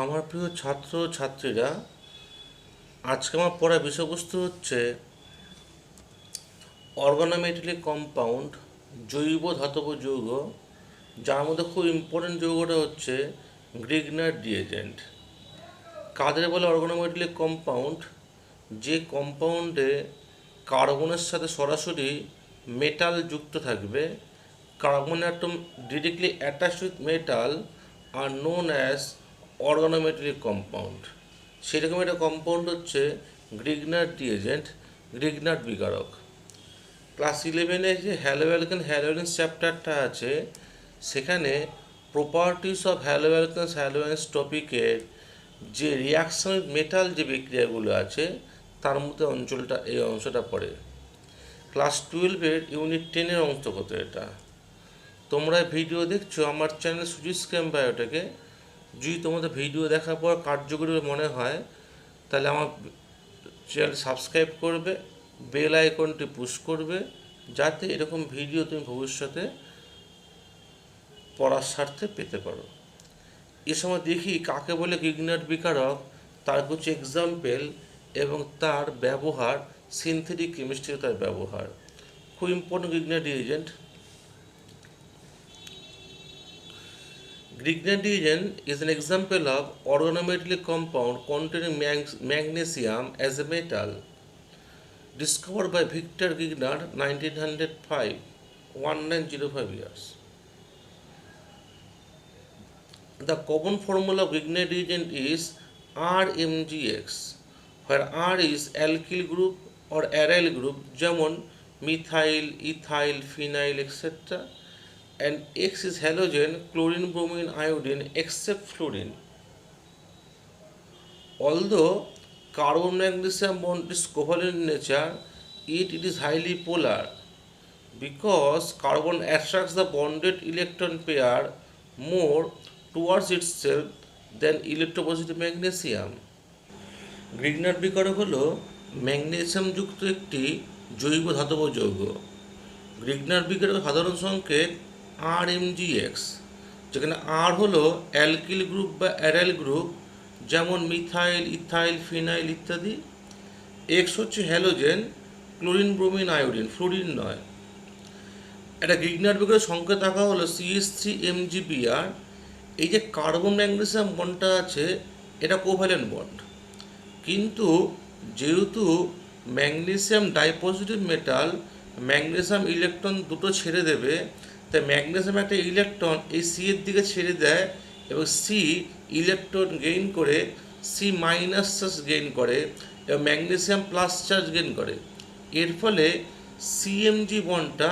আমার প্রিয় ছাত্র ছাত্রীরা, আজকে আমার পড়ার বিষয়বস্তু হচ্ছে অর্গানোমেটালিক কম্পাউন্ড, জৈব ধাতব যৌগ, যার মধ্যে খুব ইম্পর্টেন্ট যৌগটা হচ্ছে গ্রিগনার রিএজেন্ট। কাদের বলে অর্গানোমেটালিক কম্পাউন্ড? যে কম্পাউন্ডে কার্বনের সাথে সরাসরি মেটাল যুক্ত থাকবে, carbon atom directly attached with metal are known as organometallic compound. সেরকম একটা কম্পাউন্ড হচ্ছে গ্রিগনার রিএজেন্ট, গ্রিগনার বিকারক। ক্লাস 11-এ যে হ্যালো অ্যালকেন হ্যালোজেন্স চ্যাপ্টারটা আছে, সেখানে প্রপার্টিস অফ হ্যালো অ্যালকেনস হ্যালোজেন্স টপিকের যে রিয়াকশন মেটাল যে বিক্রিয়াগুলো আছে, তার মধ্যে এই অংশটা পড়ে। ক্লাস 12-এর ইউনিট 10-এর অন্তর্গত এটা। তোমরা ভিডিও দেখছো আমার চ্যানেল সুজিত স্ক্যাম বায়োটেকে। যদি তোমাদের ভিডিও দেখার পর কার্যকরী মনে হয়, তাহলে আমার চ্যানেল সাবস্ক্রাইব করবে, বেল আইকনটি পুশ করবে, যাতে এরকম ভিডিও তুমি ভবিষ্যতে পড়ার স্বার্থে পেতে পারো। এ সময় দেখি কাকে বলে গ্রিগনার বিকারক, তার কিছু এক্সাম্পল এবং তার ব্যবহার, সিনথেটিক কেমিস্ট্রি তার ব্যবহার। খুব important Grignard reagent. Grignard reagent is an example of organometallic compound containing magnesium as a metal, discovered by Victor Grignard 1905, 1905 years. The common formula of Grignard reagent is RMgX, where R is alkyl group or aryl group, যেমন methyl, ethyl, phenyl, etc. and X is halogen, chlorine, bromine, iodine, except fluorine. Although carbon magnesium bond is covalent in nature, it is highly polar because carbon attracts the bonded electron pair more towards itself than electropositive magnesium. Grignard বিকারক হলো magnesium যুক্ত একটি জৈব ধাতব যৌগ। Grignard বিকারক সাধারণ সংকেত RMgX, যেখানে আর হলো অ্যালকিল গ্রুপ বা অ্যারাইল গ্রুপ, যেমন মিথাইল, ইথাইল, ফিনাইল ইত্যাদি। এক্স হচ্ছে halogen, chlorine, bromine, iodine, fluorine নয়। একটা গ্রিগনার বিকারক সংকেত আঁকা হলো CH3MgBr। এই যে কার্বন ম্যাগনেসিয়াম বন্ডটা আছে, এটা কোভ্যালেন্ট বন্ড, কিন্তু যেহেতু ম্যাগনেসিয়াম ডাইপজিটিভ মেটাল, ম্যাগনেসিয়াম ইলেকট্রন দুটো ছেড়ে দেবে, তাই ম্যাগনেসিয়াম একটা ইলেকট্রন এই সি এর দিকে ছেড়ে দেয় এবং সি ইলেকট্রন গেইন করে সি মাইনাস চার্জ গেইন করে এবং ম্যাগনেসিয়াম প্লাস চার্জ গেইন করে। এর ফলে সিএমজি বন্ডটা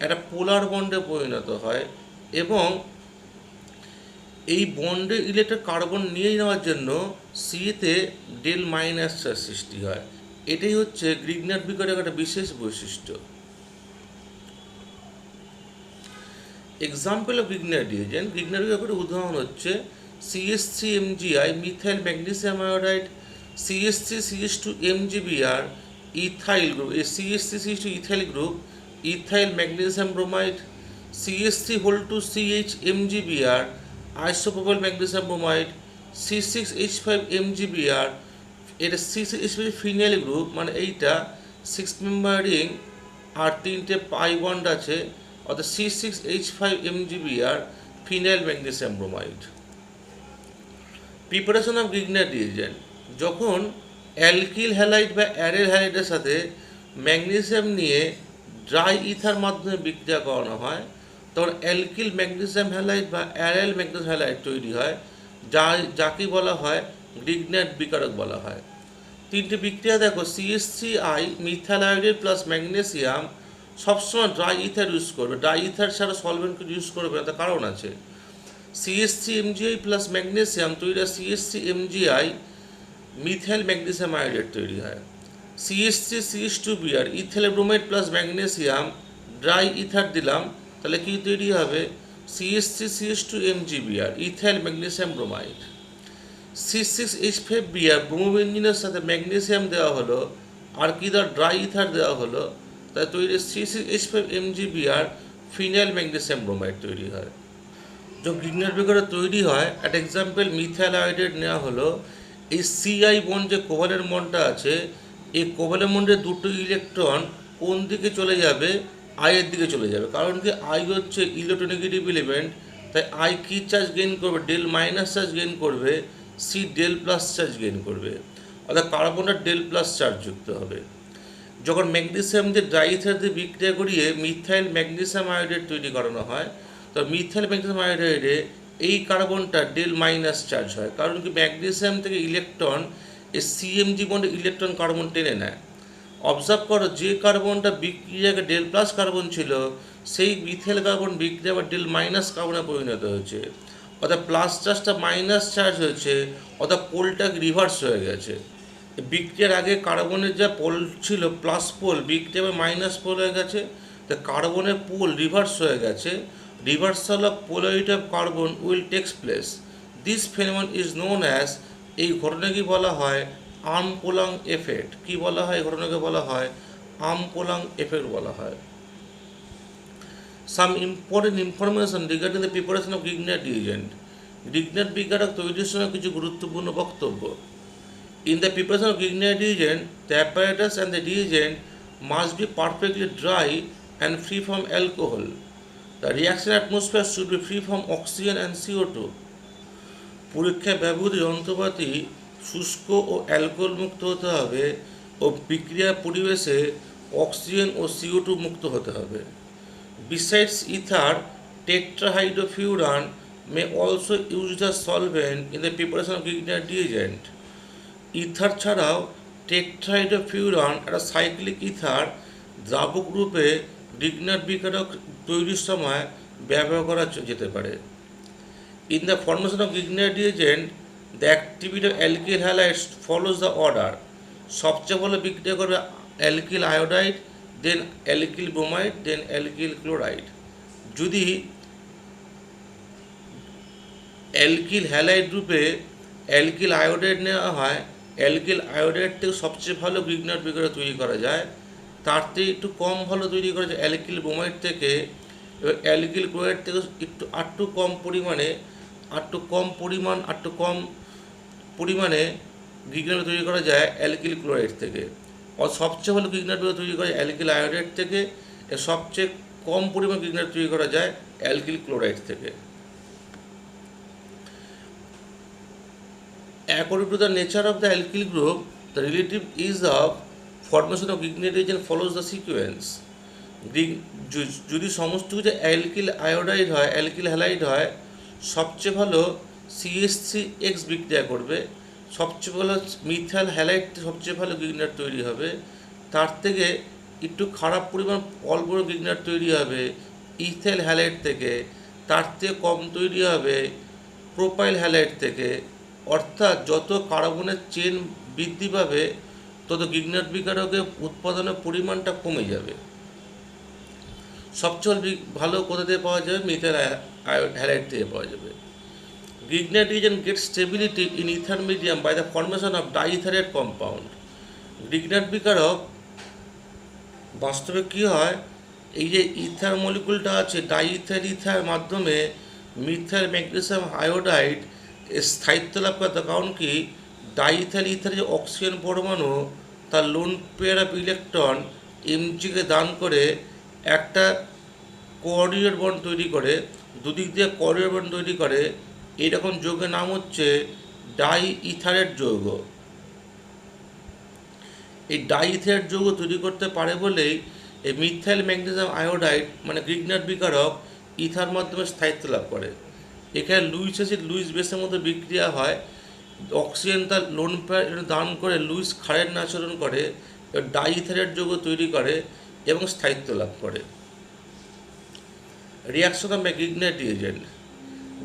একটা পোলার বন্ডে পরিণত হয় এবং এই বন্ডের ইলেকট্রন কার্বন নিয়ে নেওয়ার জন্য সিতে ডেল মাইনাস চার্জ সৃষ্টি হয়। এটাই হচ্ছে গ্রিগনার বিকারক একটা বিশেষ বৈশিষ্ট্য। Example of Grignard reagent, Grignard বিকারকের উদাহরণ হচ্ছে CH3MgI, methyl magnesium iodide, CH3CH2MgBr, ethyl group, এই CH3CH2 ethyl group, ethyl magnesium bromide, CH3CH MgBr, isopropyl magnesium bromide, C6H5MgBr, এটা C6H5 ফিনাইল গ্রুপ, মানে এইটা 6 মেম্বার রিং আর 3টে পাই বন্ড আছে, অর্থাৎ C6H5MgBr, phenyl magnesium bromide. Preparation of Grignard reagent, যখন alkyl halide বা অ্যারেল হ্যালাইডের সাথে ম্যাগনেসিয়াম নিয়ে ড্রাই ইথার মাধ্যমে বিক্রিয়া করানো হয়, তখন অ্যালকিল ম্যাগনেসিয়াম হ্যালাইড বা অ্যারেল ম্যাগনেসিয়াম হ্যালাইড তৈরি হয়, যাকে বলা হয় গ্রিগনার বিকারক বলা হয়। তিনটে বিক্রিয়া দেখো, CH3I methyl iodide plus magnesium সবসময় ড্রাই ইথার ইউজ করবে, ড্রাই ইথার ছাড়া সলভেন্ট ইউজ করবে না, তার কারণ আছে। CH3MgI প্লাস ম্যাগনেসিয়াম তৈরি হয় CH3MgI, মিথাইল ম্যাগনেসিয়াম আয়োডাইড তৈরি হয়। CH3CH2Br, ethyl bromide plus magnesium, dry ether দিলাম, তাহলে কি তৈরি হবে? CH3CH2MgBr, ethyl magnesium bromide. C6H5Br, ব্রোমোবেঞ্জিনের সাথে ম্যাগনেসিয়াম দেওয়া হলো আর কি দেওয়া, ড্রাই ইথার দেওয়া হলো, তাই তৈরি C6H5MgBr, ফিনাইল ম্যাগনেসিয়াম ব্রোমাইড তৈরি হয়। যখন গ্রিগনার বিকার তৈরি হয়, একটা এক্সাম্পল মিথাইল আয়োডাইড নেওয়া হলো। এই সিআই বন্ড যে কোভালেন্ট বন্ডটা আছে, এই কোভালেন্ট বন্ডের দুটো ইলেকট্রন কোন দিকে চলে যাবে? আই এর দিকে চলে যাবে। কারণ কি, আই হচ্ছে ইলেকট্রোনেগেটিভ এলিমেন্ট, তাই আই কি চার্জ গেইন করবে? ডেল মাইনাস চার্জ গেইন করবে, C del plus charge gain করবে, অর্থাৎ কার্বনটা ডেল প্লাস চার্জ যুক্ত হবে। যখন ম্যাগনেসিয়াম দিয়ে ডাইইথার দিয়ে বিক্রিয়া করিয়ে মিথাইল ম্যাগনেসিয়াম আয়োডাইড তৈরি করানো হয়, তো মিথাইল ম্যাগনেসিয়াম আয়োডাইডে এই কার্বনটা ডেল মাইনাস চার্জ হয়। কারণ কি, ম্যাগনেসিয়াম থেকে ইলেকট্রন এই সিএমজি বন্ডে ইলেকট্রন কার্বন টেনে নেয়। অবজার্ভ করো, যে কার্বনটা বিক্রিয়াকে ডেল প্লাস কার্বন ছিল, সেই মিথাইল কার্বন বিক্রিয়া আবার ডেল মাইনাস কার্বনে পরিণত হয়েছে, অর্থাৎ প্লাস চার্জটা মাইনাস চার্জ হয়েছে, অর্থাৎ পোলটা রিভার্স হয়ে গেছে। বিক্রিয়ার আগে কার্বনের যা পোল ছিল প্লাস পোল, বিক্রিয়া আবার মাইনাস পোল হয়ে গেছে, তো কার্বনের পোল রিভার্স হয়ে গেছে। Reversal of polarity of carbon will takes place. This phenomenon is known as, এই ঘটনাকে বলা হয় আর্মকোলাং এফেক্ট। কি বলা হয়? এই ঘটনাকে বলা হয় আর্মকোলাং এফেক্ট বলা হয়। Some important information regarding the preparation of Grignard reagent. Grignard বিকারক তৈরির সময় কিছু গুরুত্বপূর্ণ বক্তব্য। In the preparation of Grignard reagent, the apparatus and the reagent must be perfectly dry and free from alcohol. The reaction atmosphere should be free from oxygen and CO2. পরীক্ষায় ব্যবহৃত যন্ত্রপাতি শুষ্ক ও অ্যালকোহল মুক্ত হতে হবে ও বিক্রিয়া পরিবেশে অক্সিজেন ও CO2 মুক্ত হতে হবে। Besides ether, tetrahydrofuran may also use the solvent in the preparation of Grignard reagent. Ether ছাড়াও টেট্রাহাইড্রোফিউরান, একটা সাইক্লিক ইথার, দ্রাবক রূপে গ্রিগনার বিকারক তৈরির সময় ব্যবহার করা যেতে পারে। In the formation of Grignard reagent, the activity of alkyl halides follows the order. সবচেয়ে ভালো বিক্রিয়া করবে alkyl iodide, then alkyl bromide, then alkyl chloride. যদি অ্যালকিল হ্যালাইড রূপে অ্যালকিল আয়োডাইড নেওয়া হয়, অ্যালকিল আয়োডাইড থেকে সবচেয়ে ভালো গ্রিগনার বিকারক তৈরি করা যায়। তার থেকে একটু কম ভালো তৈরি করা যায় অ্যালকিল ব্রোমাইড থেকে, এবার অ্যালকিল ক্লোরাইড থেকে একটু কম পরিমাণে গ্রিগনার তৈরি করা যায় অ্যালকিল ক্লোরাইড থেকে। সবচেয়ে ভালো গ্রিগনার বিকারক তৈরি করা যায় অ্যালকিল আয়োডাইড থেকে, সবচেয়ে কম পরিমাণ গ্রিগনার তৈরি করা যায় অ্যালকিল ক্লোরাইড থেকে। According to the nature of the alkyl group, the relative ease of formation of Grignard reagent follows the sequence. যদি সমস্ত কিছু অ্যালকিল আয়োডাইড হয়, অ্যালকিল হ্যালাইড হয়, সবচেয়ে ভালো CH3X বিক্রিয়া করবে, সবচেয়ে ভালো মিথাইল হ্যালাইড, সবচেয়ে ভালো গ্রিগনার তৈরি হবে। তার থেকে একটু খারাপ পরিমাণ অল্প গ্রিগনার তৈরি হবে ইথাইল হ্যালাইড থেকে, তার থেকে কম তৈরি হবে প্রোপাইল হ্যালাইড থেকে। অর্থাৎ যত কার্বনের চেন বৃদ্ধি পাবে, তত গ্রিগনার বিকারকের উৎপাদনের পরিমাণটা কমে যাবে। সবচেয়ে ভালো কোথা থেকে পাওয়া যাবে? মিথাইল হ্যালাইড থেকে পাওয়া যাবে। Grignard reagent get stability in ether medium by the formation of dietherate compound. Grignard বিকারক বাস্তবে কী হয়, এই যে ইথার মলিকুলটা আছে, ইথার মাধ্যমে মিথাইল ম্যাগনেসিয়াম আয়োডাইড স্থায়িত্ব লাভ করে। কারণ কি, ডাইইথাইল ইথারে যে অক্সিজেন পরমাণু, তার লোন পেয়ার অফ ইলেকট্রন এমজিকে দান করে একটা কোঅর্ডিনেট বন্ড তৈরি করে, দুদিক দিয়ে কোঅর্ডিনেট বন্ড তৈরি করে। এইরকম যৌগের নাম হচ্ছে ডাইইথারেট যৌগ। এই ডাইইথারেট যৌগ তৈরি করতে পারে বলেই এই মিথাইল ম্যাগনেসিয়াম আয়োডাইড মানে গ্রিগনার বিকারক ইথার মাধ্যমে স্থায়িত্ব লাভ করে। এখানে লুইস অ্যাসিড লুইস বেসের মধ্যে বিক্রিয়া হয়, অক্সিজেন তার লোন পেয়ার দান করে লুইস ক্ষারের আচরণ করে, ডাইইথারেট যৌগ তৈরি করে এবং স্থায়িত্ব লাভ করে। Reaction of Grignard reagent.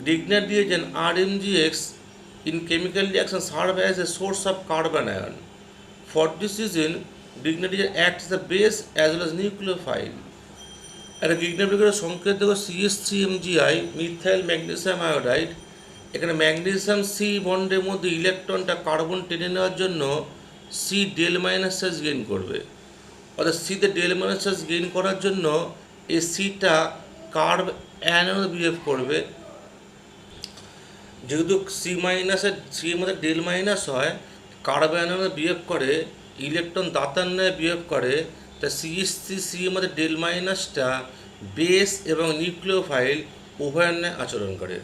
Grignard reagent RMGX in chemical reaction serve as a source of carbon ion. For this reason, Grignard reagent acts as a base as well as nucleophile. একটা Grignard বিকারক সংকেত দেখো CH3MgI, methyl magnesium iodide. এখানে magnesium C বন্ডের মধ্যে ইলেকট্রনটা carbon টেনে নেওয়ার জন্য C del minus charge gain করবে, অর্থাৎ সিতে ডেল মাইনাস চার্জ গেইন করার জন্য এই সিটা কার্ব অ্যানোড বিহেভ করবে, যেহেতু সি এর মধ্যে ডেল মাইনাস হয়, কার্বন বিহেভ করে, ইলেকট্রন দাতার ন্যায় বিহেভ করে, তা সি এর মধ্যে ডেল মাইনাসটা বেস এবং নিউক্লিওফাইল উভয়ের ন্যায় আচরণ করে।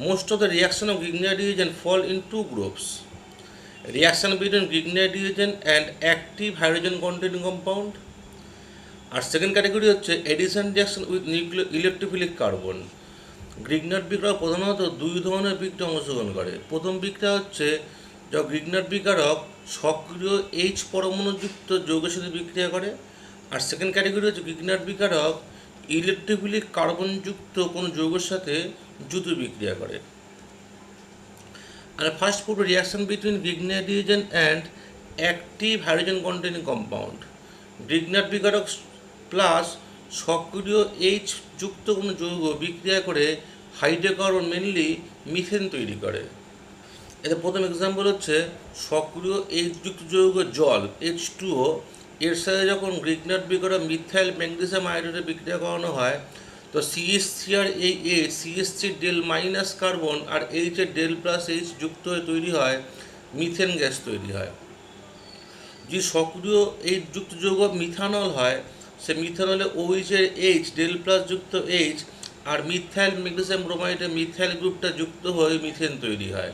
Most of the reaction of Grignard reagent fall in two groups: reaction between Grignard reagent and active hydrogen containing compound, আর সেকেন্ড ক্যাটাগরি হচ্ছে addition reaction with electrophilic carbon. Grignard বিকারক প্রধানত দুই ধরনের বিক্রিয়া অংশগ্রহণ করে। প্রথম বিক্রিয়া হচ্ছে যখন গ্রিগনার্ড বিকারক সক্রিয় এইচ পরমাণুযুক্ত যৌগের সাথে বিক্রিয়া করে, আর সেকেন্ড ক্যাটাগরি হচ্ছে গ্রিগনার্ড বিকারক ইলেকট্রোফিলিক কার্বনযুক্ত কোনো যৌগের সাথে দ্রুত বিক্রিয়া করে। আর ফার্স্ট পড়ব reaction between Grignard reagent and active hydrogen containing compound. Grignard বিকারক প্লাস সক্রিয় এইচ যুক্ত কোনো যৌগ বিক্রিয়া করে হাইড্রোকার্বন মেনলি মিথেন তৈরি করে। এতে প্রথম এক্সাম্পল হচ্ছে সক্রিয় এইচ যুক্ত যৌগ জল H2O, এর সাথে যখন গ্রিগনার্ড বিকারক মিথাইল ম্যাগনেসিয়াম আয়োডাইডে বিক্রিয়া করানো হয়, তো CH3 আর এই CH3 ডেল মাইনাস কার্বন আর এইচ এর ডেল প্লাস এইচ যুক্ত হয়ে তৈরি হয় মিথেন গ্যাস তৈরি হয়। যে সক্রিয় এইচ যুক্ত যৌগ মিথানল হয়, সে মিথানলে OH এর এইচ ডেল প্লাস যুক্ত H R methyl magnesium ব্রোমাইডে methyl গ্রুপটা যুক্ত হয়ে মিথেন তৈরি হয়।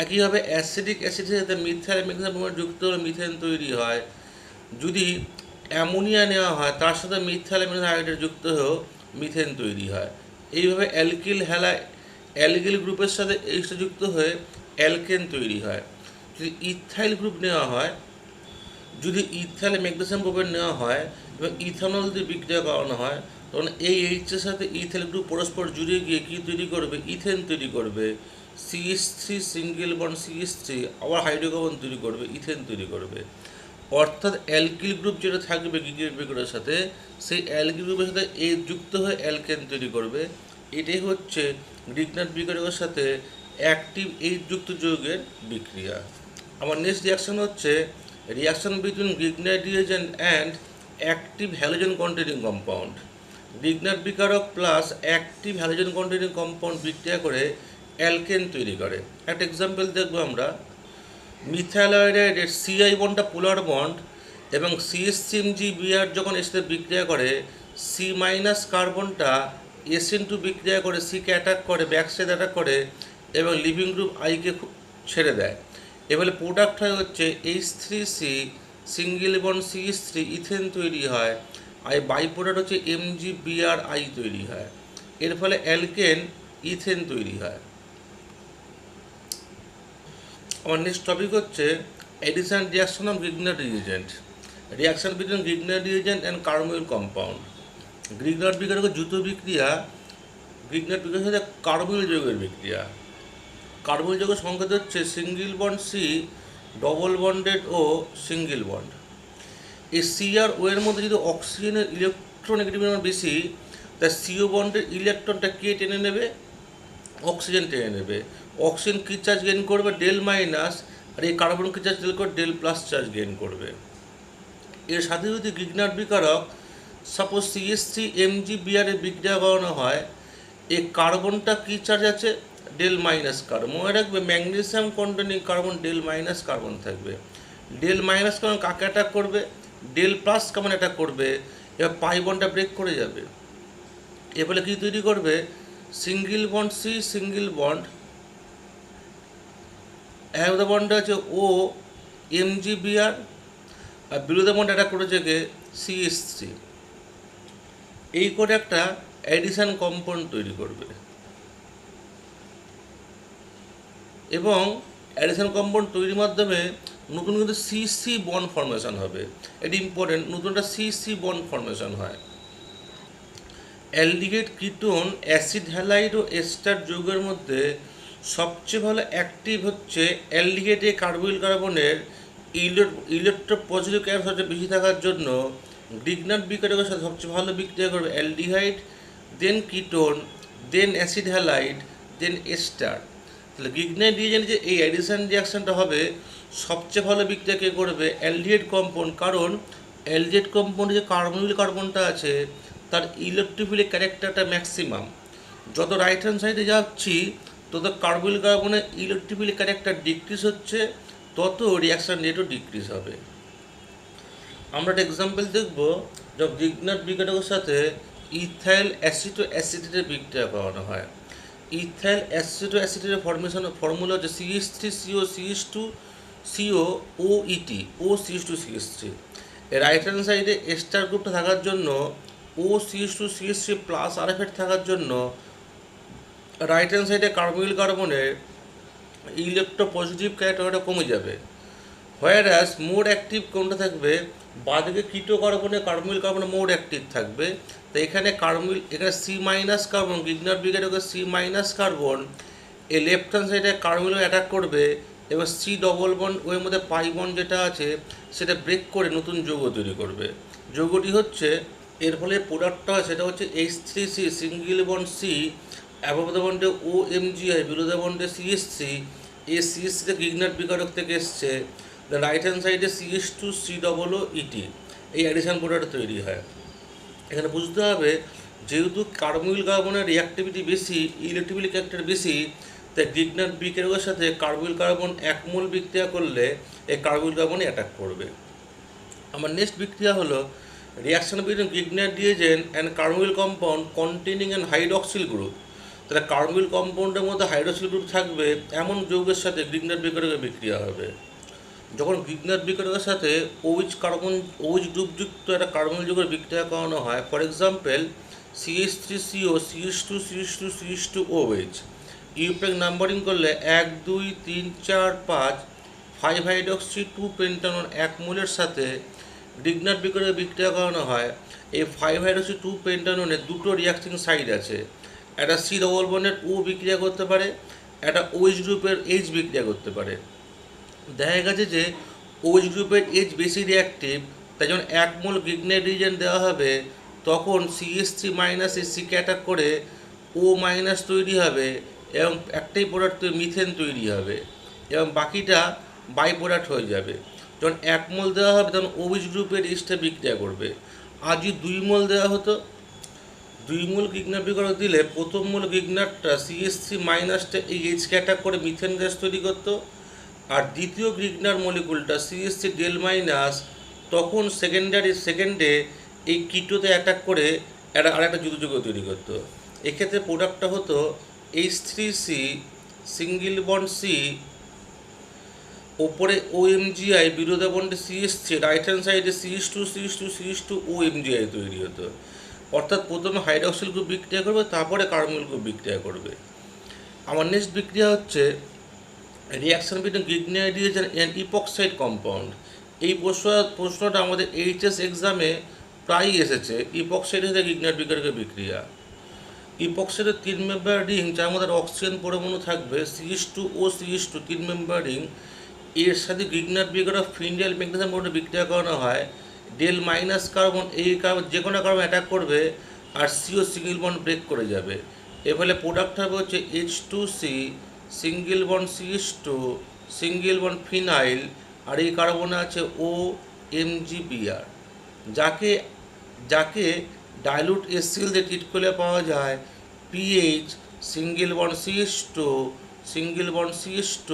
একইভাবে অ্যাসিডিক অ্যাসিডের সাথে মিথাইল ম্যাগনেসিয়াম ব্রোমাইড যুক্ত হলে মিথেন তৈরি হয়। যদি অ্যামোনিয়া নেওয়া হয় তার সাথে মিথাইল ম্যাগনেসিয়াম হাইড্রেট যুক্ত হয়েও মিথেন তৈরি হয়। এইভাবে অ্যালকিল গ্রুপের সাথে এইচটা যুক্ত হয়ে অ্যালকেন তৈরি হয়। যদি ইথাইল গ্রুপ নেওয়া হয়, যদি ইথাইল ম্যাগনেসিয়াম ব্রোমাইড নেওয়া হয় এবং ইথানল দিয়ে বিক্রিয়া করানো হয়, তখন এই এইচের সাথে ইথাইল গ্রুপ পরস্পর জুড়ে গিয়ে কী তৈরি করবে? ইথেন তৈরি করবে। CH3 সিঙ্গেল বন্ড CH3 আবার হাইড্রোকার্বন তৈরি করবে, ইথেন তৈরি করবে। অর্থাৎ অ্যালকিল গ্রুপ যেটা থাকবে গ্রিগনার্ড বিকারকের সাথে, সেই অ্যালকিল গ্রুপের সাথে এ যুক্ত হয়ে অ্যালকেন তৈরি করবে। এটাই হচ্ছে গ্রিগনার্ড বিকারকের সাথে অ্যাক্টিভ এইচ যুক্ত যৌগের বিক্রিয়া। আমার নেক্সট রিয়াকশন হচ্ছে reaction between Grignard reagent and active halogen containing compound. Grignard বিকারক plus active halogen containing compound বিক্রিয়া করে অ্যালকেন তৈরি করে। একটা এক্সাম্পল দেখবো আমরা। মিথাইল আয়োডাইডের CI বন্ডটা পোলার বন্ড এবং CH3MgBr যখন এর সাথে বিক্রিয়া করে, C মাইনাস কার্বনটা SN2 বিক্রিয়া করে সিকে অ্যাটাক করে, ব্যাক সাইড অ্যাটাক করে এবং লিভিং গ্রুপ আইকে ছেড়ে দেয়। এবারে প্রোডাক্ট হয় হচ্ছে H3C single bond CH3 ethane তৈরি হয়, আর বাই প্রোডাক্ট হচ্ছে MgBrI তৈরি হয়। এর ফলে অ্যালকেন ইথেন তৈরি হয়। আমার নেক্সট টপিক হচ্ছে addition reaction of Grignard reagent। Reaction between Grignard reagent and carbonyl compound. Grignard বিকারকের দ্রুত বিক্রিয়া গ্রিগনার্ড বিকারের সাথে কার্বমিল যৌগের বিক্রিয়া। কার্বমিল যৌগের সংকেত হচ্ছে single bond C, double bonded O single bond. এই সি আর ও এর মধ্যে যদি অক্সিজেনের ইলেকট্রোনেগেটিভ পরিমাণ বেশি, তা CO বন্ডের ইলেকট্রনটা কে টেনে নেবে? অক্সিজেন টেনে নেবে। অক্সিজেন কী চার্জ গেইন করবে? ডেল মাইনাস, আর এই কার্বন কী চার্জ গেইন করবে? ডেল প্লাস চার্জ গেইন করবে। এর সাথে যদি গ্রিগনার্ড বিকারক সাপোজ CH3MgBr এর বিক্রিয়া করানো হয়, এই কার্বনটা কী চার্জ আছে? Del minus carbon. মনে রাখবে magnesium containing carbon del minus carbon থাকবে। ডেল মাইনাস কার্বন কাকে অ্যাটাক করবে? ডেল প্লাস কার্বন অ্যাটাক করবে। এবার পাই বন্ডটা ব্রেক করে যাবে। এ ফলে কী তৈরি করবে? Single bond C, single bond, another বন্ডটা আছে O MgBr, আর বিরোধী বন্ড অ্যাটাক করেছে কে? CH3। এই করে একটা অ্যাডিশন কম্পাউন্ড তৈরি করবে এবং অ্যাডিশন কম্পাউন্ড তৈরির মাধ্যমে নতুন কিন্তু CC বন্ড ফর্মেশন হবে। এটি ইম্পর্টেন্ট, নতুন একটা CC বন্ড ফর্মেশন হয়। অ্যালডিহাইড, কিটোন, অ্যাসিড হ্যালাইড ও এস্টার যৌগের মধ্যে সবচেয়ে ভালো অ্যাক্টিভ হচ্ছে অ্যালডিহাইডে কার্বইল কার্বনের ইলেকট্রোপজিটিভ ক্যারেক্টার সবচেয়ে বেশি থাকার জন্য গ্রিগনার্ড বিকারকের সাথে সবচেয়ে ভালো বিক্রিয়া করবে অ্যালডিহাইড, দেন কিটোন, দেন অ্যাসিড হ্যালাইড, দেন এস্টার। তাহলে গ্রিগনার্ড রিয়েজেন্ট যে এই অ্যাডিশন রিয়াকশনটা হবে, সবচেয়ে ভালো বিক্রিয়া কে করবে? Aldehyde compound. কারণ অ্যালডিহাইড কম্পাউন্ডে যে কার্বনিল কার্বনটা আছে তার ইলেকট্রোফিলিক ক্যারেক্টারটা ম্যাক্সিমাম। যত রাইট হ্যান্ড সাইডে যাচ্ছি তত কার্বইল কার্বনের ইলেকট্রিক্যাল ক্যারেক্টার ডিক্রিজ হচ্ছে, তত রিয়াকশন রেটও ডিক্রিজ হবে। আমরা একটা এক্সাম্পল দেখব, যখন গ্রিগনার বিক্রিয়কের সাথে ইথাইল অ্যাসিটো অ্যাসিডেটের বিক্রিয়া করানো হয়। ইথাইল অ্যাসিটো অ্যাসিডের ফর্মুলা হচ্ছে CH3CO, CH2CO, OET, OCH2CH3। এর রাইট হ্যান্ড সাইডে এস্টার গ্রুপটা থাকার জন্য OCH2CH3 প্লাস আরএফ থাকার জন্য রাইট হ্যান্ড সাইডে কার্বইল কার্বনের ইলেকট্রোপজিটিভ ক্যারেক্টারটা কমে যাবে। হোয়ারাস মোড অ্যাক্টিভ কোনটা থাকবে, বাঁদিকে কিটো কার্বনে কার্বইল কার্বনে মোড অ্যাক্টিভ থাকবে। তো এখানে এখানে সি মাইনাস কার্বন, গ্রিগনার বিক্রিয়কে সি মাইনাস কার্বন এই লেফট হ্যান্ড সাইডে কার্বইল অ্যাটাক করবে, এবার সি ডবল বন্ড ওর মধ্যে পাই বন্ড যেটা আছে সেটা ব্রেক করে নতুন যৌগ তৈরি করবে। যৌগটি হচ্ছে, এর ফলে প্রোডাক্টটা হয় সেটা হচ্ছে H3C single bond C, above the বন্ডে OMgI, বিলো দ্য বন্ডে CH3। এই CH3 গ্রিগনার বিক্রিয়ক থেকে এসছে, দ্য রাইট হ্যান্ড সাইডে CH2COOET, এই অ্যাডিশন প্রোডাক্ট তৈরি হয়। এখানে বুঝতে হবে, যেহেতু কার্বইল কার্বনের রিঅ্যাক্টিভিটি বেশি, ইলেকট্রিক্যাল ক্যারেক্টার বেশি, তাই গ্রিগনার বিক্রিয়কের সাথে কার্বইল কার্বন এক মোল বিক্রিয়া করলে এই কার্বইল কার্বনই অ্যাটাক করবে। আমার নেক্সট বিক্রিয়া হলো reaction between Grignard reagent and carbonyl compound containing an hydroxyl group. তাহলে কার্বইল কম্পাউন্ডের মধ্যে হাইড্রক্সিল গ্রুপ থাকবে এমন যৌগের সাথে গ্রিগনার বিক্রিয়কের বিক্রিয়া হবে। যখন গ্রিগনার বিক্রিয়কের সাথে OH গ্রুপযুক্ত একটা কার্বনিল যৌগের বিক্রিয়া করানো হয়, for example CH3CO, CH2, IUPAC numbering করলে 1 2 3 4 5 5 হাইড্রক্সি 2 পেন্টানন 1 মোলের সাথে গ্রিগনার বিক্রিয়কের বিক্রিয়া করানো হয়। এই 5 হাইড্রক্সি 2 পেন্টাননের দুটো রিয়াক্টিং সাইড আছে, একটা সি ডবল বন্ডের O বিক্রিয়া করতে পারে, একটা OH গ্রুপের H বিক্রিয়া করতে পারে। দেখা গেছে যে OH গ্রুপের H বেশি রিঅ্যাক্টিভ, তাই যখন 1 মোল গ্রিগনার রিজেন্ট দেওয়া হবে তখন CH3 মাইনাস সিকে অ্যাটাক করে O মাইনাস তৈরি হবে এবং একটাই প্রোডাক্ট মিথেন তৈরি হবে এবং বাকিটা বাই প্রোডাক্ট হয়ে যাবে। যখন 1 মোল দেওয়া হবে তখন OH গ্রুপের Hটা বিক্রিয়া করবে। আর যদি 2 মোল দেওয়া হতো, 2 মোল গ্রিগনার বিক্রিয়ক দিলে প্রথম মোল গ্রিগনারটা CH3 মাইনাসটা এই Hকে অ্যাটাক করে মিথেন গ্যাস তৈরি করতো, আর দ্বিতীয় গ্রিগনার মলিকুলটা CH3 ডেল মাইনাস তখন সেকেন্ডে এই কিটোতে অ্যাটাক করে আরেকটা যুদ্ধ যৌগ তৈরি করতো। এক্ষেত্রে প্রোডাক্টটা হতো H3C সিঙ্গেল বন্ড সি, ওপরে OMgI, বিলো দ্য বন্ডে CH3, রাইট হ্যান্ড সাইডে CH2 তৈরি হতো। অর্থাৎ প্রথমে হাইড্রক্সিল গ্রুপ বিক্রিয়া করবে, তারপরে কার্বনিল গ্রুপ বিক্রিয়া করবে। আমার নেক্সট বিক্রিয়া হচ্ছে reaction between Grignard reagent and epoxide compound. এই প্রশ্নটা আমাদের HS এক্সামে প্রায়ই এসেছে। ইপক্সাইডের সাথে গ্রিগনার বিক্রিয়কের বিক্রিয়া। ইপক্সাইডের 3 মেম্বার রিং, যার মধ্যে অক্সিজেন পরমাণু থাকবে, CH2O, 3 মেম্বার রিং, এর সাথে গ্রিগনার বিক্রিয়ক ফিনাইল ম্যাগনেসিয়াম বন্ডে বিক্রিয়া করানো হয়। ডেল মাইনাস কার্বন, এই কার্বন যে কোনো কার্বন অ্যাটাক করবে আর CO সিঙ্গেল বন্ড ব্রেক করে যাবে। এর ফলে প্রোডাক্ট হবে হচ্ছে H2C single bond CH2 single bond phenyl, আর এই কার্বনে আছে OMgBr, যাকে ডাইলুট HCl দিয়ে ট্রিট করলে পাওয়া যায় PH single bond CH2 single bond CH2।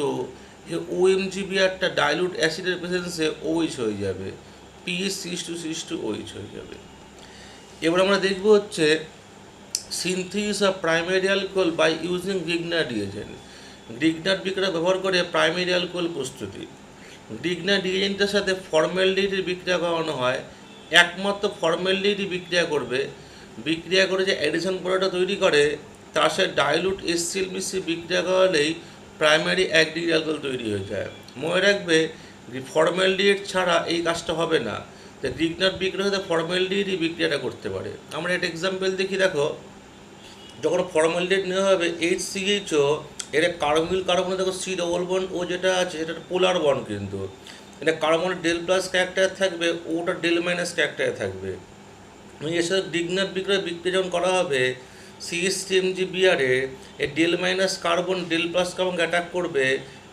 এই OMgBrটা ডাইলুট অ্যাসিডের প্রেজেন্সে OH হয়ে যাবে, PH CH2 OH হয়ে যাবে। এবার আমরা দেখব হচ্ছে synthesis of primary alcohol by using Grignard reagent. Grignard বিক্রিয়া ব্যবহার করে প্রাইমারি অ্যালকোহল প্রস্তুতি। গ্রিগনার ডিএজেন্টের সাথে ফর্মালডিহাইডের বিক্রিয়া করানো হয়। একমাত্র ফর্মালডিহাইড বিক্রিয়া করবে, বিক্রিয়া করে যে অ্যাডিশন প্রোডাক্ট তৈরি করে তার সাথে ডাইলুট HCl মিশিয়ে বিক্রিয়া করালেই প্রাইমারি 1 ডিগ্রি অ্যালকোহল তৈরি হয়ে যায়। মনে রাখবে, ফর্মালডিহাইড ছাড়া এই কাজটা হবে না, যে গ্রিগনার বিক্রিয়ার সাথে ফর্মালডিহাইডই বিক্রিয়াটা করতে পারে। আমরা একটা এক্সাম্পল দেখি, দেখো যখন ফর্মালডিহাইড নেওয়া হবে HCHO, এর কার্বনিল কার্বনে দেখো সি ডবল বন্ড ও যেটা আছে সেটা পোলার বন্ড, কিন্তু এটা কার্বনের ডেল প্লাস ক্যারেক্টার থাকবে, ওটা ডেল মাইনাস ক্যারেক্টারে থাকবে। এর সাথে গ্রিগনার বিক্রিয়া যখন করা হবে CH3MgBr এ del minus carbon del plus carbon attack করবে,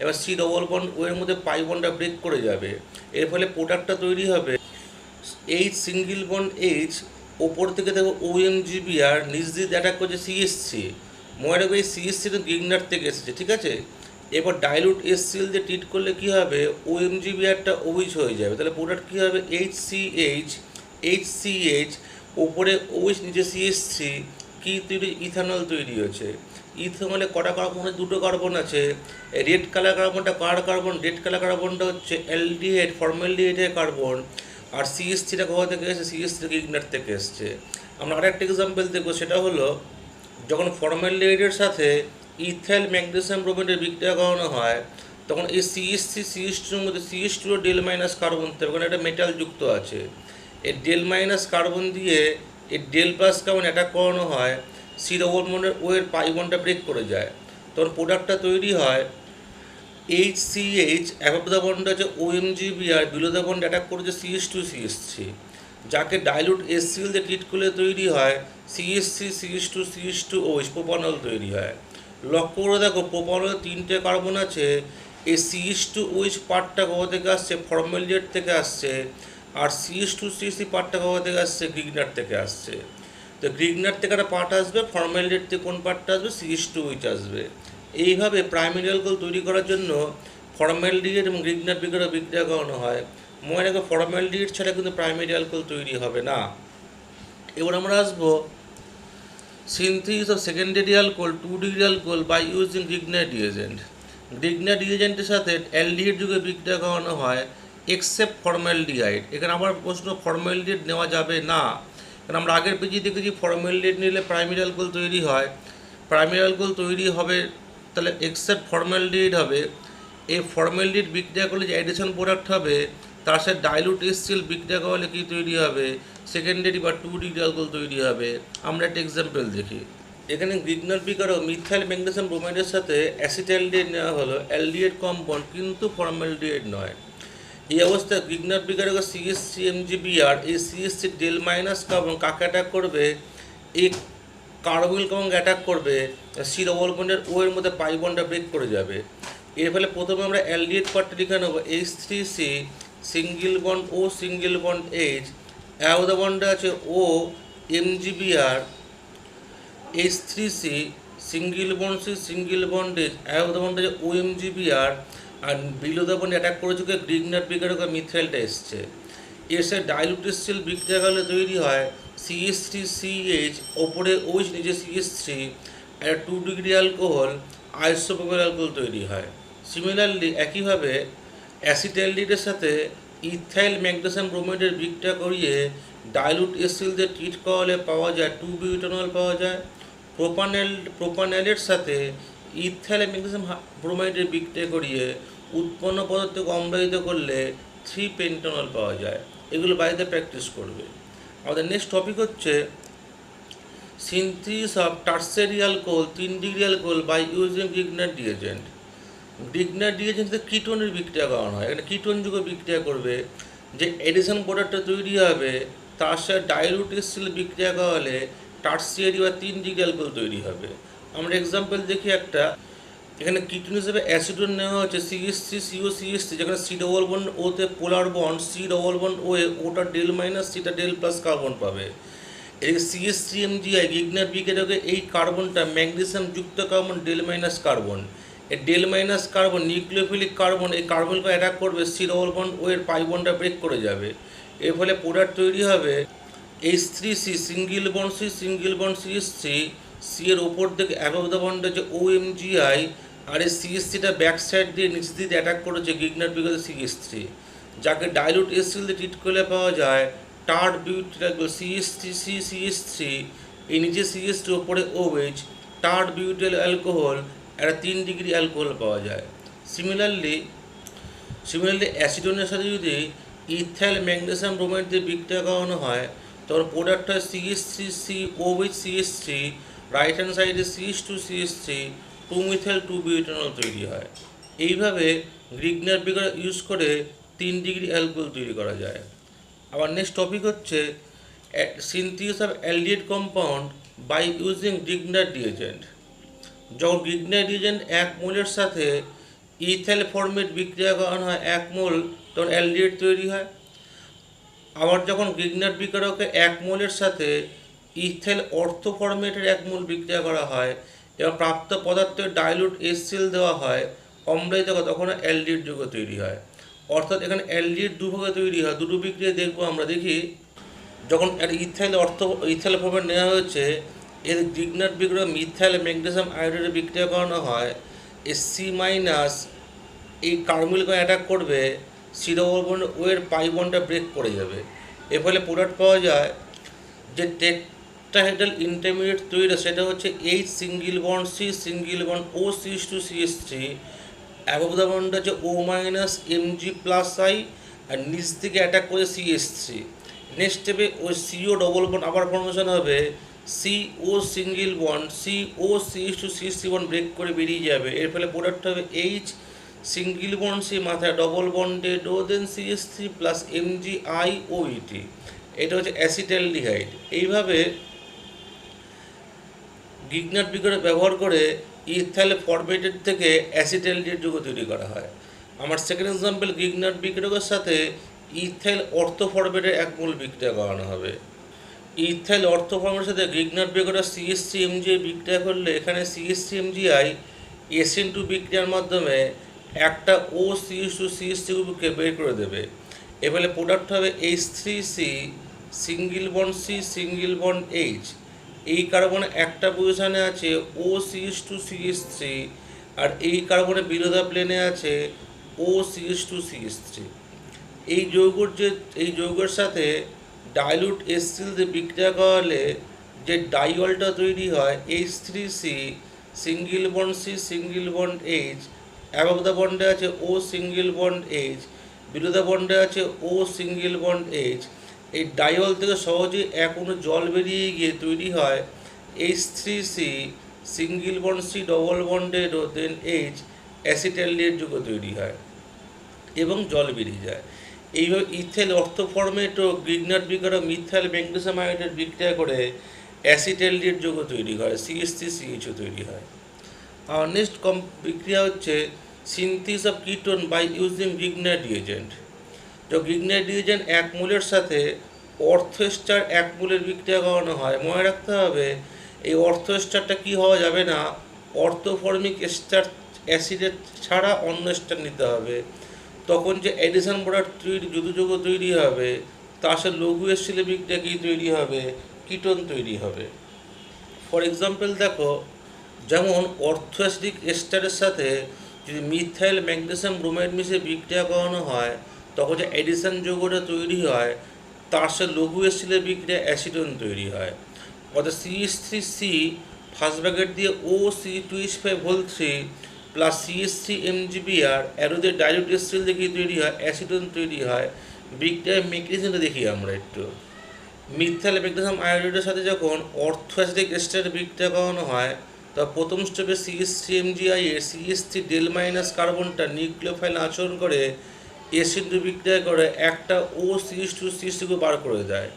এবার সি ডবল বন্ড ওয়ের মধ্যে পাই বন্ডটা ব্রেক করে যাবে। এর ফলে প্রোডাক্টটা তৈরি হবে H সিঙ্গেল বন্ড H, ওপর থেকে দেখো OMgBr, নিচ দিয়ে অ্যাটাক করছে CH3, মনে রাখবে এই সিএসসি গ্রিগনার থেকে এসেছে, ঠিক আছে। এবার ডাইলুট এসসিএল দিয়ে ট্রিট করলে কী হবে, ওএমজিবিআরটা ওইচ হয়ে যাবে, তাহলে প্রোডাক্ট কী হবে, এইচ সি এইচ ওপরে ওইচ নিচে সিএস3 কী তৈরি, ইথানল তৈরি হয়েছে। ইথানলে কটা কার্বন, দুটো কার্বন আছে। রেড কালার কার্বনটা কার কার্বন, রেড কালার কার্বনটা হচ্ছে অ্যালডিহাইড, ফর্মালডিহাইডের কার্বন। আর সিএস3টা কোথা থেকে এসেছে, সিএস3 গ্রিগনার থেকে এসছে। আমরা আরেকটা এক্সাম্পল দেখবো, সেটা হলো যখন ফর্মালডিহাইডের সাথে ইথাইল ম্যাগনেসিয়াম ব্রোমাইডের বিক্রিয়া করানো হয়, তখন এই সিএস3 মধ্যে সিএস2 ডেল মাইনাস কার্বন, তখন একটা মেটাল যুক্ত আছে। এই ডেল মাইনাস কার্বন দিয়ে এই ডেল প্লাস কার্বন অ্যাটাক করানো হয়, সি ডবল বন্ডের ওয়ের পাই বন্ডটা ব্রেক করে যায়, তখন প্রোডাক্টটা তৈরি হয় এইচ অ্যাবভ দ্য বন্ড আছে ওএমজিবিআর, বিলো দ্য বন্ড অ্যাটাক করেছে সিএস3, যাকে ডাইলুট এসসিএল দিয়ে ট্রিট করলে তৈরি হয় সিএস3 প্রোপানল তৈরি হয়। লক্ষ্য করে দেখো, প্রোপানলের 3টে কার্বন আছে। এই সিএস2 পার্টটা কোথা থেকে আসছে, ফর্মালডিহাইড থেকে আসছে। আর সিএস2 পার্টটা কোথা থেকে আসছে, গ্রিগনার থেকে আসছে। তো গ্রিগনার থেকে একটা পার্ট আসবে, ফর্মালডিহাইড থেকে কোন পার্টটা আসবে, সিএস2 আসবে। এইভাবে প্রাইমারি অ্যালকোহল তৈরি করার জন্য ফর্মালডিহাইড এবং গ্রিগনার বিক্রিয়া করানো হয়। মনে রাখো, ফর্মালডিহাইড ছাড়া কিন্তু প্রাইমারি অ্যালকোহল তৈরি হবে না। এবার আমরা আসবো synthesis of secondary alcohol 2 degree alcohol by using Grignard reagent. Grignard রিএজেন্টের সাথে অ্যালডিহাইড যুগে বিক্রিয়া করানো হয় এক্সেপ্ট ফর্মালডিহাইড। এখানে আবার প্রশ্ন, ফর্মালডিহাইড নেওয়া যাবে না, কারণ আমরা আগের পেজে দেখেছি ফর্মালডিহাইড নিলে প্রাইমারি অ্যালকোহল তৈরি হয়। প্রাইমারি অ্যালকোহল তৈরি হবে, তাহলে এক্সেপ্ট ফর্মালডিহাইড হবে। এই ফর্মালডিহাইড বিক্রিয়া করলে যে অ্যাডিশন প্রোডাক্ট হবে, তার সাথে ডাইলুট এসসিএল বিক্রিয়া করলে কী তৈরি হবে, সেকেন্ডারি বা 2 ডিগ্রি অ্যালকোহল তৈরি হবে। আমরা একটা এক্সাম্পল দেখি। এখানে গ্রিগনার বিকারও মিথাইল ম্যাগনেসিয়াম ব্রোমাইডের সাথে অ্যাসিটালডিহাইড নেওয়া হলো, অ্যালডিহাইড কম্পাউন্ড, কিন্তু ফর্মালডিহাইড নয়। এই অবস্থায় গ্রিগনার বিকারক সিএস3 এই সিএস3 ডেল মাইনাস কার্বন কাকে অ্যাটাক করবে, এই কার্বনিল কার্বন অ্যাটাক করবে, সি ডবল বন্ডের ও এর মধ্যে পাই বন্ডটা ব্রেক করে যাবে। এর ফলে প্রথমে আমরা অ্যালডিহাইড পার্টটা লিখে নেবো H3C single bond O single bond H, above বন্ডে আছে O MgBr, H3C single bond C single bond H, above বন্ডে আছে ও এমজিবিআর, আর বিলো দ্য বন্ড অ্যাটাক করেছে গ্রিগনার বিকারক মিথাইলটা এসছে। এর সাথে ডাইলুট এসসিএল বিক্রিয়া করলে তৈরি হয় CH3CH, ওপরে OH নিচে CH3, একটা 2 ডিগ্রি অ্যালকোহল, আইসোপ্রোপাইল অ্যালকোহল তৈরি হয়। সিমিলারলি একইভাবে অ্যাসিটালডিহাইডের সাথে ইথাইল ম্যাগনেসিয়াম ব্রোমাইডের বিক্রিয়া করিয়ে ডাইলুট এসসিএল দিয়ে ট্রিট করালে পাওয়া যায় 2 বিউটানল পাওয়া যায়। প্রোপানলের সাথে ইথাইল ম্যাগনেসিয়াম ব্রোমাইডের বিক্রিয়া করিয়ে উৎপন্ন পদার্থকে অম্লায়িত করলে 3 পেন্টানল পাওয়া যায়। এগুলো বাড়িতে প্র্যাকটিস করবে। আমাদের নেক্সট টপিক হচ্ছে synthesis of tertiary alcohol 3 degree alcohol by using Grignard reagent. Grignard রিএজেন্টে কিটোনের বিক্রিয়া করানো হয়। এখানে কিটোন যুগে বিক্রিয়া করবে, যে এডিশন প্রোডাক্টটা তৈরি হবে তার সাথে ডাইলুট এসসিএল বিক্রিয়া করালে টার্সিয়ারি বা 3 ডিগ্রি অ্যালকোহল তৈরি হবে। আমরা এক্সাম্পল দেখি একটা। এখানে কিটোন হিসেবে অ্যাসিডন নেওয়া হচ্ছে CH3COCH3, যেখানে সি ডবল বন্ড ওতে polar bond, C double bond ওটা ডেল মাইনাস, সিটা ডেল প্লাস কার্বন পাবে। এই CH3MgI গ্রিগনার বিক্রিয়াকে এই কার্বনটা ম্যাগনেসিয়াম যুক্ত কার্বন ডেল মাইনাস কার্বন, এই del minus carbon nucleophilic carbon, এই কার্বনকে অ্যাটাক করবে, সি ডবল বন্ড এর পাই বন্ডটা ব্রেক করে যাবে। এর ফলে প্রোডাক্ট তৈরি হবে H3C single bond CH3, C এর ওপর থেকে অ্যাবভ দ্য বন্ড আছে OMGI, আর এই CH3টা ব্যাক সাইড দিয়ে নিচ দিয়ে অ্যাটাক করেছে গ্রিগনার বিকারক CH3, যাকে ডাইলুট এসসিএল দিয়ে ট্রিট করলে পাওয়া যায় টার্ড বিউটাইল CH3, এই নিচে CH3 ওপরে OH, টার্ড বিউটাইল অ্যালকোহল, একটা 3 ডিগ্রি অ্যালকোহল পাওয়া যায়। সিমিলারলি অ্যাসিডনের সাথে যদি ইথাইল ম্যাগনেসিয়াম ব্রোমাইড দিয়ে বিক্রিয়া করানো হয়, তখন প্রোডাক্ট হয় CH3COH, রাইট হ্যান্ড সাইডে CH2CH3, 2 মিথাইল 2 বিউটানল তৈরি হয়। এইভাবে গ্রিগনার বিক্রিয়া ইউজ করে 3 ডিগ্রি অ্যালকোহল তৈরি করা যায়। আবার নেক্সট টপিক হচ্ছে synthesis of aldehyde compound by using Grignard reagent. যখন গ্রিগনার রিএজেন্ট 1 মোলের সাথে ইথাইল ফর্মেট বিক্রিয়া করানো হয় 1 মোল, তখন অ্যালডিহাইড তৈরি হয়। আবার যখন গ্রিগনার বিক্রিয়াকে 1 মোলের সাথে ইথাইল অর্থো ফর্মেটের 1 মোল বিক্রিয়া করা হয়, এবং প্রাপ্ত পদার্থের ডাইলুট HCl দেওয়া হয় অম্লায়িত তখন অ্যালডিহাইড যৌগ তৈরি হয়। অর্থাৎ এখানে অ্যালডিহাইড দুভাগে তৈরি হয়, দুটো বিক্রিয়া দেখবো আমরা। দেখি, যখন ইথাইল ইথাইল ফর্মেট নেওয়া হয়েছে, এর গ্রিগনার বিক্রিয়া মিথাইল ম্যাগনেসিয়াম আয়োডাইডে বিক্রিয়া করানো হয়, এই সি মাইনাস এই কার্বনিলকে অ্যাটাক করবে, সি ডবল বন্ড ও এর পাই বন্ডটা ব্রেক করে যাবে। এর ফলে প্রোডাক্ট পাওয়া যায় যে টেট্রাহেড্রাল ইন্টারমিডিয়েট তৈরি, সেটা হচ্ছে H single bond C single bond O CH2CH3, above the bond হচ্ছে O minus Mg plus I, আর নিচ থেকে অ্যাটাক করে CH3। নেক্সট স্টেপে ওই সিও ডবল বন্ড আবার ফর্মেশন হবে, CO single bond CO CH2CH3 bond break করে বেরিয়ে যাবে। এর ফলে প্রোডাক্ট হবে এইচ সিঙ্গেল বন্ড সি মাথায় double bonded O then CH3 plus MgIOET। এটা হচ্ছে অ্যাসিটালডিহাইড। এইভাবে গ্রিগনার বিক্রিয়া ব্যবহার করে ইথাইল ফরমেটেড থেকে অ্যাসিটালডিহাইড যৌগ তৈরি করা হয়। আমার সেকেন্ড এক্সাম্পল, গ্রিগনার বিক্রিয়কের সাথে ইথাইল অর্থো ফরমেটের এক মূল বিক্রিয়া করানো হবে। ইথাইল অর্থো ফরমেটের সাথে গ্রিগনার বিক্রিয়া CH3MgI বিক্রিয়া করলে এখানে CH3MgI SN2 বিক্রিয়ার মাধ্যমে একটা ও CH2CH3 গ্রুপকে বের করে দেবে। এ ফলে প্রোডাক্ট হবে H3C single bond C single bond H. এই কার্বনে একটা পজিশনে আছে ও CH2CH3, আর এই কার্বনে বিরোধা প্লেনে আছে ও CH2CH3। এই যৌগের সাথে ডাইলুট HCl দিয়ে বিক্রিয়া করালে যে ডাইওলটা তৈরি হয় H3C single bond C single bond H, above the বন্ডে আছে ও সিঙ্গেল বন্ড এইচ, বিরোধা বন্ডে আছে ও সিঙ্গেল বন্ড এইচ। এই ডাইওল থেকে সহজেই এক অণু জল বেরিয়ে গিয়ে তৈরি হয় H3C single bond C double bonded O then H, acetaldehyde যৌগ তৈরি হয় এবং জল বেরিয়ে যায়। এইভাবে ইথাইল অর্থো ফরমেট ও গ্রিগনার বিক্রিয়া মিথাইল ম্যাগনেসিয়াম আয়োডাইড বিক্রিয়া করে অ্যাসিটালডিহাইড যৌগ তৈরি হয়, CH3CHO তৈরি হয়। আর নেক্সট বিক্রিয়া হচ্ছে synthesis of ketone by using Grignard reagent. তো গ্রিগনার রিএজেন্ট এক মূলের সাথে অর্থোস্টার এক মূলের বিক্রিয়া করানো হয়। মনে রাখতে হবে এই অর্থোস্টারটা কি হওয়া যাবে না, অর্থোফর্মিক স্টার অ্যাসিডের ছাড়া অন্য স্টার নিতে হবে। তখন যে অ্যাডিশন প্রোডাক্ট তৈরি যৌগ তৈরি হবে, তার সাথে লঘু HCl বিক্রিয়া কি তৈরি হবে, কিটোন তৈরি হবে। ফর এক্সাম্পল দেখো, যেমন অর্থো অ্যাসিডিক এস্টারের সাথে যদি মিথাইল ম্যাগনেসিয়াম ব্রোমাইড মিশিয়ে বিক্রিয়া করানো হয়, তখন যে অ্যাডিশন যৌগটা তৈরি হয় তার সাথে লঘু HCl বিক্রিয়া অ্যাসিটোন তৈরি হয়। অর্থাৎ CH3C ফার্স্ট ব্র্যাকেট দিয়ে OC2H5 plus CH3MgBr অ্যারোদের dilute HCl দিয়ে তৈরি হয়, অ্যাসিটোন তৈরি হয়। বিক্রিয়ার মেকানিজমটা দেখি আমরা একটু। মিথাইল ম্যাগনেসিয়াম আয়োডাইডের সাথে যখন অর্থো অ্যাসিডিক এস্টারের বিক্রিয়া করানো হয়, তা প্রথম স্টেপে CH3MgI এর CH3 ডেল মাইনাস কার্বনটা নিউক্লিওফাইল আচরণ করে SN2 বিক্রিয়া করে একটা ও CH2CH3 বার করে দেয়।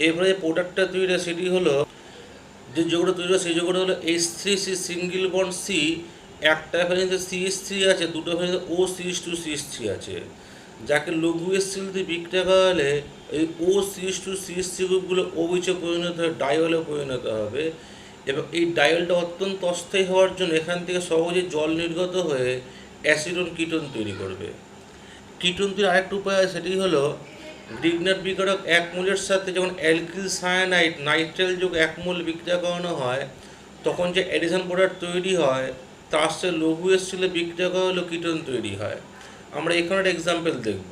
এরপরে যে প্রোডাক্টটা তৈরি হয় সেটি হলো, যে যৌগটা তৈরি হয় সেই যৌগটা হলো H3C সিঙ্গেল বন্ড সি, একটা ভ্যালেন্সে CH3 আছে, দুটো ভ্যালেন্সে ও CH2CH3 আছে, যাকে লঘু HCl দিয়ে বিক্রিয়া করালে এই ও CH2CH3 গ্রুপগুলো OH-এ পরিণত হয়ে ডাইওলে পরিণত হবে। এবং এই ডাইওলটা অত্যন্ত অস্থায়ী হওয়ার জন্য এখান থেকে সহজে জল নির্গত হয়ে অ্যাসিডন কিটোন তৈরি করবে। কিটোন তৈরির আরেকটা উপায় আছে, সেটি হলো গ্রিগনার বিক্রিয়ক এক মূলের সাথে যখন অ্যালকিল সায়ানাইড নাইট্রাইল যোগ এক মূল বিক্রিয়া করানো হয়, তখন যে অ্যাডিশন প্রোডাক্ট তৈরি হয় তার সাথে লঘু HCl বিক্রিয়া করা হলো কিটোন তৈরি হয়। আমরা এখানে একটা এক্সাম্পল দেখব।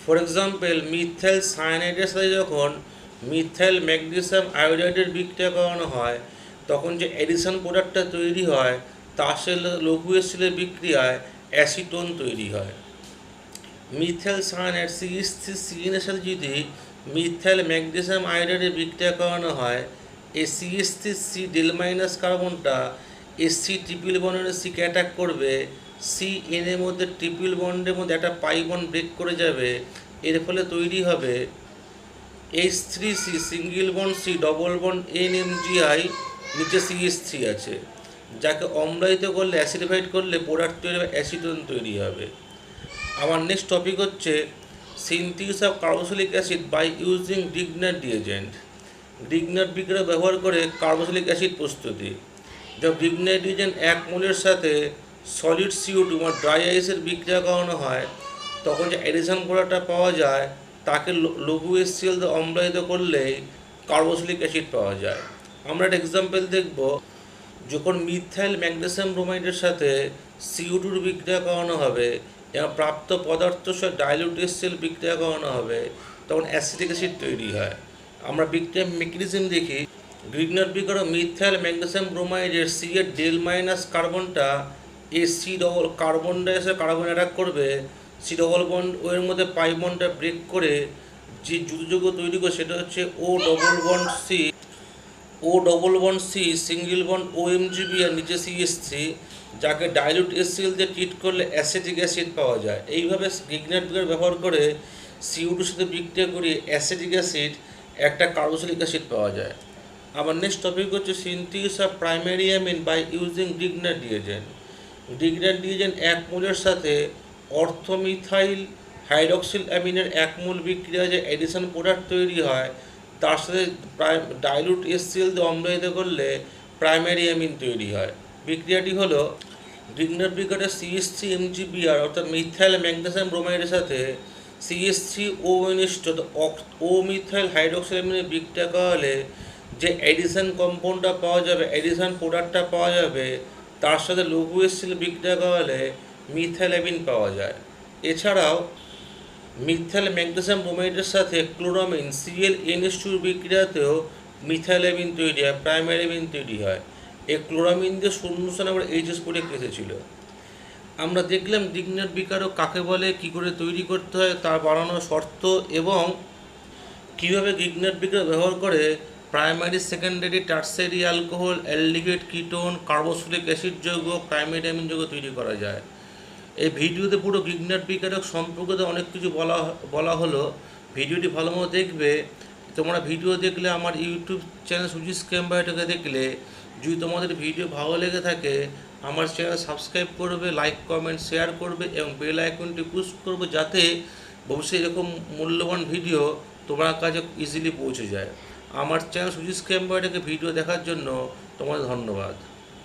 ফর এক্সাম্পল, মিথাইল সায়ানাইডের সাথে যখন মিথাইল ম্যাগনেসিয়াম আয়োডাইডের বিক্রিয়া করানো হয়, তখন যে অ্যাডিশন প্রোডাক্টটা তৈরি হয় তার সাথে লঘু HCl বিক্রিয়ায় অ্যাসিটোন তৈরি হয়। মিথাইল সায়ানাইড CH3CN এর সাথে যদি মিথাইল ম্যাগনেসিয়াম আয়োডাইডের বিক্রিয়া করানো হয়, এই CH3C ডেল মাইনাস কার্বনটা SC ট্রিপল বন্ডের সিকে অ্যাটাক করবে, CN এর মধ্যে ট্রিপল বন্ডের মধ্যে একটা পাই বন্ড ব্রেক করে যাবে। এর ফলে তৈরি হবে H3C single bond C double bond NMgI, নিচে CH3 আছে, যাকে অম্লায়িত করলে অ্যাসিডিফাইড করলে প্রোডাক্ট তৈরি হবে, অ্যাসিটোন তৈরি হবে। আমার নেক্সট টপিক হচ্ছে synthesis of carboxylic acid by using Grignard reagent. Grignard বিক্রিয়া ব্যবহার করে কার্বক্সিলিক অ্যাসিড প্রস্তুতি। যখন গ্রিগনাইট রিজেন্ট 1 মোলের সাথে সলিড CO2 বা ড্রাই আইসের বিক্রিয়া করানো হয়, তখন যে অ্যাডিশন প্রোডাক্টটা পাওয়া যায় তাকে লঘু HCl দিয়ে অম্লায়িত করলেই কার্বক্সিলিক অ্যাসিড পাওয়া যায়। আমরা একটা এক্সাম্পল দেখব, যখন মিথাইল ম্যাগনেসিয়াম ব্রোমাইডের সাথে CO2 বিক্রিয়া করানো হবে এবং প্রাপ্ত পদার্থের সাথে ডাইলিউট HCl বিক্রিয়া করানো হবে, তখন অ্যাসিটিক অ্যাসিড তৈরি হয়। আমরা বিক্রিয়ার মেকানিজম দেখি। গ্রিগনার বিক্রিয়া মিথাইল ম্যাগনেসিয়াম ব্রোমাইডের C এর ডেল মাইনাস কার্বনটা এই C ডবল কার্বনটা এসে কার্বন অ্যাটাক করবে, C ডবল বন্ড ও এর মধ্যে পাই বন্ডটা ব্রেক করে যে যুদ্ধযোগ্য তৈরি করে সেটা হচ্ছে O double bond C single bond OMGB আর নিচে CH3, যাকে ডাইলিউট HCl দিয়ে ট্রিট করলে অ্যাসিটিক অ্যাসিড পাওয়া যায়। এইভাবে গ্রিগনার বিক্রিয়া ব্যবহার করে CO2 সাথে বিক্রিয়া করে অ্যাসিটিক অ্যাসিড একটা কার্বক্সিলিক অ্যাসিড পাওয়া যায়। আমার নেক্সট টপিক হচ্ছে synthesis of primary amine by using Grignard reagent. Grignard reagent 1 মোলের সাথে অর্থোমিথাইল হাইড্রক্সিল অ্যামিনের 1 মোল বিক্রিয়া যে অ্যাডিশন প্রোডাক্ট তৈরি হয় তার সাথে ডাইলুট HCl দিয়ে অম্লায়িত করলে প্রাইমারি অ্যামিন তৈরি হয়। বিক্রিয়াটি হলো গ্রিগনার বিক্রিয়াটা CH3MgBr অর্থাৎ মিথাইল ম্যাগনেসিয়াম ব্রোমাইডের সাথে CH3O ও মিথাইল হাইড্রক্সিল অ্যামিনের বিক্রিয়া করালে যে অ্যাডিশন কম্পাউন্ডটা পাওয়া যাবে, অ্যাডিশন প্রোডাক্টটা পাওয়া যাবে, তার সাথে লঘু HCl বিক্রিয়া করালে মিথাইল অ্যামিন পাওয়া যায়। এছাড়াও মিথাইল ম্যাগনেসিয়াম ব্রোমাইডের সাথে ক্লোরামিন ClNH2 বিক্রিয়াতেও মিথাইল অ্যামিন তৈরি হয়, প্রাইমারি অ্যামিন তৈরি হয়। এই ক্লোরামিন দিয়ে শূন্যস্থানে আবার HS প্রোডাক্ট এসেছিল। আমরা দেখলাম গ্রিগনার বিকারক কাকে বলে, কী করে তৈরি করতে হয়, তার বানানোর শর্ত এবং কীভাবে গ্রিগনার বিকার ব্যবহার করে primary secondary tertiary alcohol, aldehyde, ketone, carboxylic acid যৌগ, প্রাইমারি অ্যামিন যৌগ তৈরি করা যায়। এই ভিডিওতে পুরো গ্রিগনার বিকারক সম্পর্কে অনেক কিছু বলা হলো। ভিডিওটি ভালো মতো দেখবে। তোমরা ভিডিও দেখলে আমার ইউটিউব চ্যানেল সুজিস কেমবায়োটেকে দেখলে, যদি তোমাদের ভিডিও ভালো লেগে থাকে আমার চ্যানেল সাবস্ক্রাইব করবে, লাইক কমেন্ট শেয়ার করবে এবং বেল আইকনটি পুশ করবে, যাতে ভবিষ্যতে এরকম মূল্যবান ভিডিও তোমার কাছে ইজিলি পৌঁছে যায়। আমার চ্যানেল সুজিস কেমবায়োটেকে ভিডিও দেখার জন্য তোমাদের ধন্যবাদ।